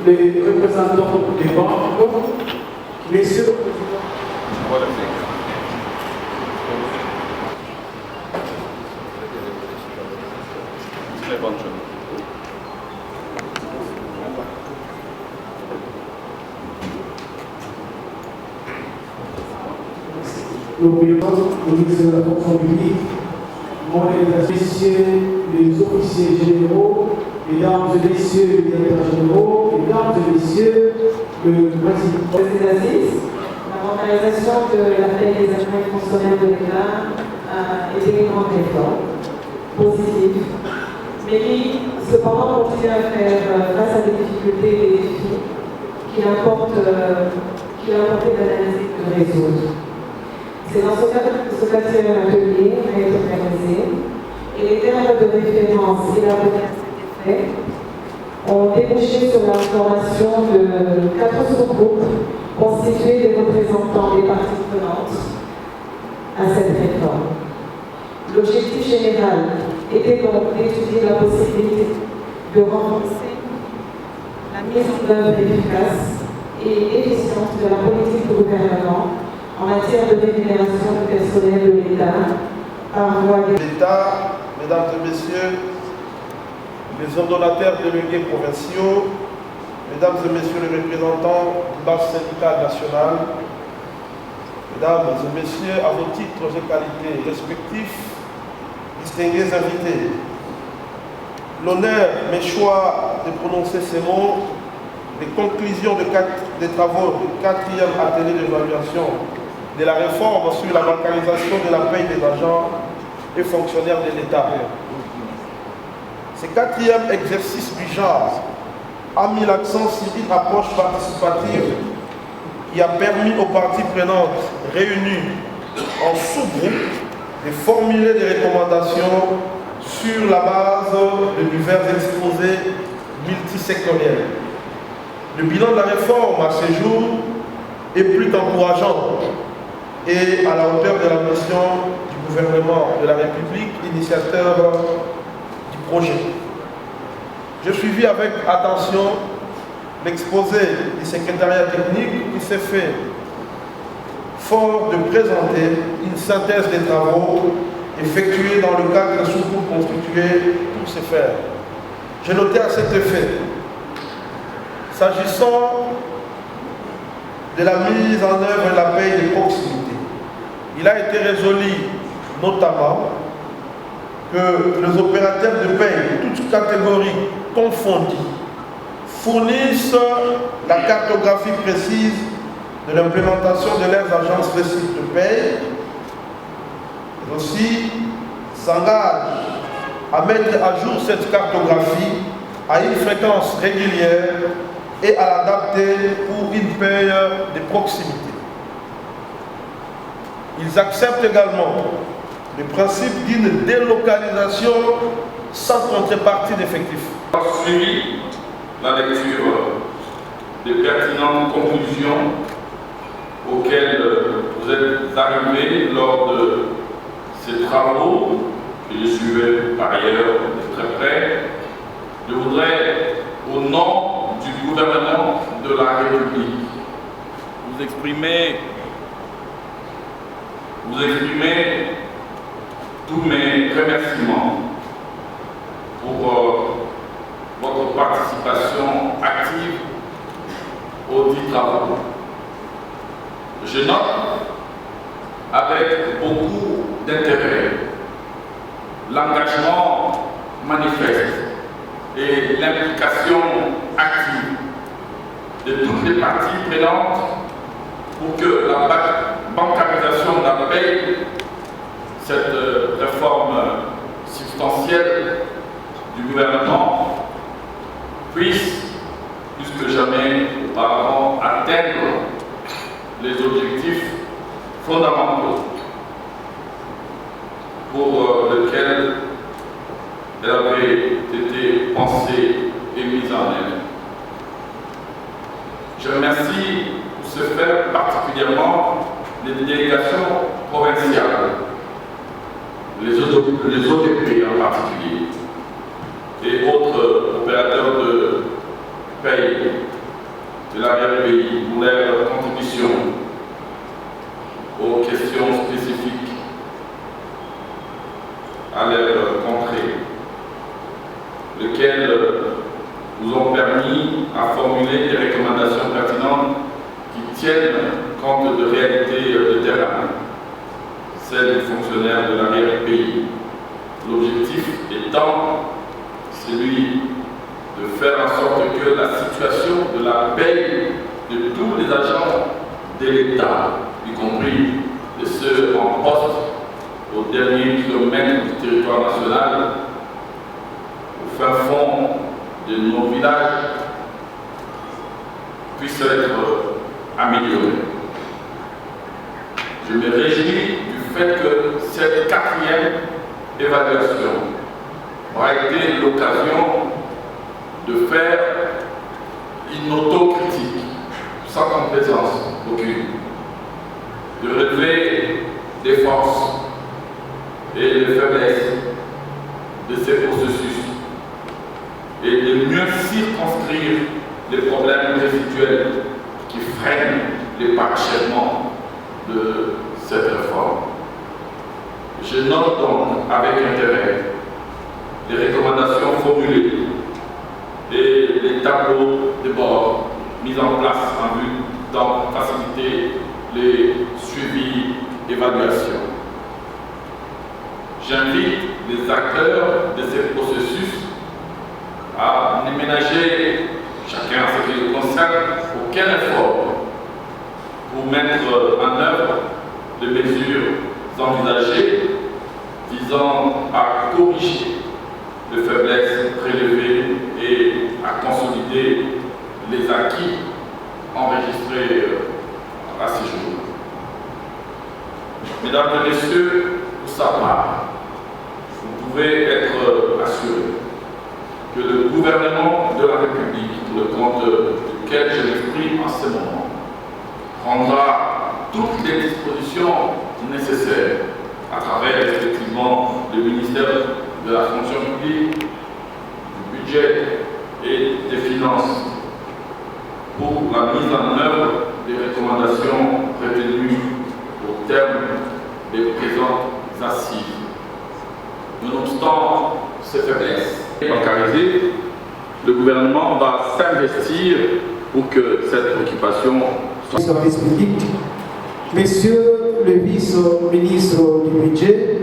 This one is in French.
les représentants des banques, messieurs le président. Le président, le ministre de la fonction publique, messieurs les officiers généraux, mesdames et messieurs les directeurs généraux, mesdames et messieurs le président. La réalisation de la paix des agents fonctionnaires de l'État a été une grande réforme positive, mais qui cependant continue à faire face à des difficultés et des défis qu'il importe d'analyser et de résoudre. C'est dans ce cadre que ce quatrième atelier a été organisé et les termes de référence élaborés à cet effet ont débouché sur la formation de 4 sous-groupes constitués des représentants des parties prenantes à cette réforme. L'objectif général était donc d'étudier la possibilité de renforcer la mise en œuvre efficace et efficiente de la politique du gouvernement en matière de rémunération du personnel de l'État par voie de l'État, mesdames et messieurs, les ordonnateurs délégués provinciaux, mesdames et messieurs les représentants du base syndical national, mesdames et messieurs, à vos titres et qualités respectifs, distingués invités, l'honneur m'échoit de prononcer ces mots, les conclusions des travaux du 4e atelier d'évaluation de la réforme sur la bancarisation de la paie des agents et fonctionnaires de l'État. Ce 4e exercice du genre a mis l'accent sur une approche participative qui a permis aux parties prenantes réunies en sous-groupe de formuler des recommandations sur la base de divers exposés multisectoriels. Le bilan de la réforme à ce jour est plus qu'encourageant et à la hauteur de la mission du gouvernement de la République, initiateur du projet. J'ai suivi avec attention l'exposé du secrétariat technique qui s'est fait fort de présenter une synthèse des travaux effectués dans le cadre de sous-groupes constitués pour ce faire. J'ai noté à cet effet, s'agissant de la mise en œuvre de la paie de proximité, il a été résolu notamment que les opérateurs de paie, toutes catégories confondues, fournissent la cartographie précise de l'implémentation de leurs agences de site de paie, et aussi s'engagent à mettre à jour cette cartographie à une fréquence régulière et à l'adapter pour une paie de proximité. Ils acceptent également le principe d'une délocalisation sans contrepartie d'effectifs. Suivi la lecture des pertinentes conclusions auxquelles vous êtes arrivés lors de ces travaux, que je suivais par ailleurs de très près, je voudrais, au nom du gouvernement de la République, vous exprimer tous mes remerciements pour votre participation active aux 10 travaux. Je note avec beaucoup d'intérêt l'engagement manifeste et l'implication active de toutes les parties prenantes pour que la bancarisation de la paie, cette réforme substantielle du gouvernement, puisse, plus que jamais auparavant, atteindre les objectifs fondamentaux pour lesquels elle avait été pensée et mise en œuvre. Je remercie pour ce faire particulièrement les délégations provinciales, les ODP en particulier, et autres opérateurs de paie de l'arrière-pays pour leur contribution aux questions spécifiques à leur contrée, lesquelles nous ont permis à formuler des recommandations pertinentes qui tiennent compte de réalités de terrain, celles des fonctionnaires de l'arrière-pays. L'objectif étant celui de faire en sorte que la situation de la paix de tous les agents de l'État, y compris de ceux en poste au dernier kilomètre du territoire national, au fin fond de nos villages, puisse être améliorée. Je me réjouis du fait que cette 4e évaluation aura été l'occasion de faire une autocritique sans complaisance aucune, de relever les forces et les faiblesses de ces processus et de mieux circonscrire les problèmes résiduels qui freinent les parachèvements de cette réforme. Je note donc avec intérêt les recommandations formulées et les tableaux de bord mis en place en vue d'en faciliter les suivis évaluations. J'invite les acteurs de ces processus à ne ménager, chacun à ce qui le concerne, aucun effort pour mettre en œuvre les mesures envisagées visant à corriger les faiblesses relevées et à consolider les acquis enregistrés à ce jour. Mesdames et messieurs, pour sa part, vous pouvez être assurés que le gouvernement de la République, pour le compte duquel je m'exprime en ce moment, prendra toutes les dispositions nécessaires à travers effectivement le ministère de la fonction publique, du budget et des finances pour la mise en œuvre des recommandations retenues au terme des présentes assises. Nonobstant ces faiblesses bancarisées, le gouvernement va s'investir pour que cette préoccupation soit... Service public, Messieurs le vice-ministre du budget,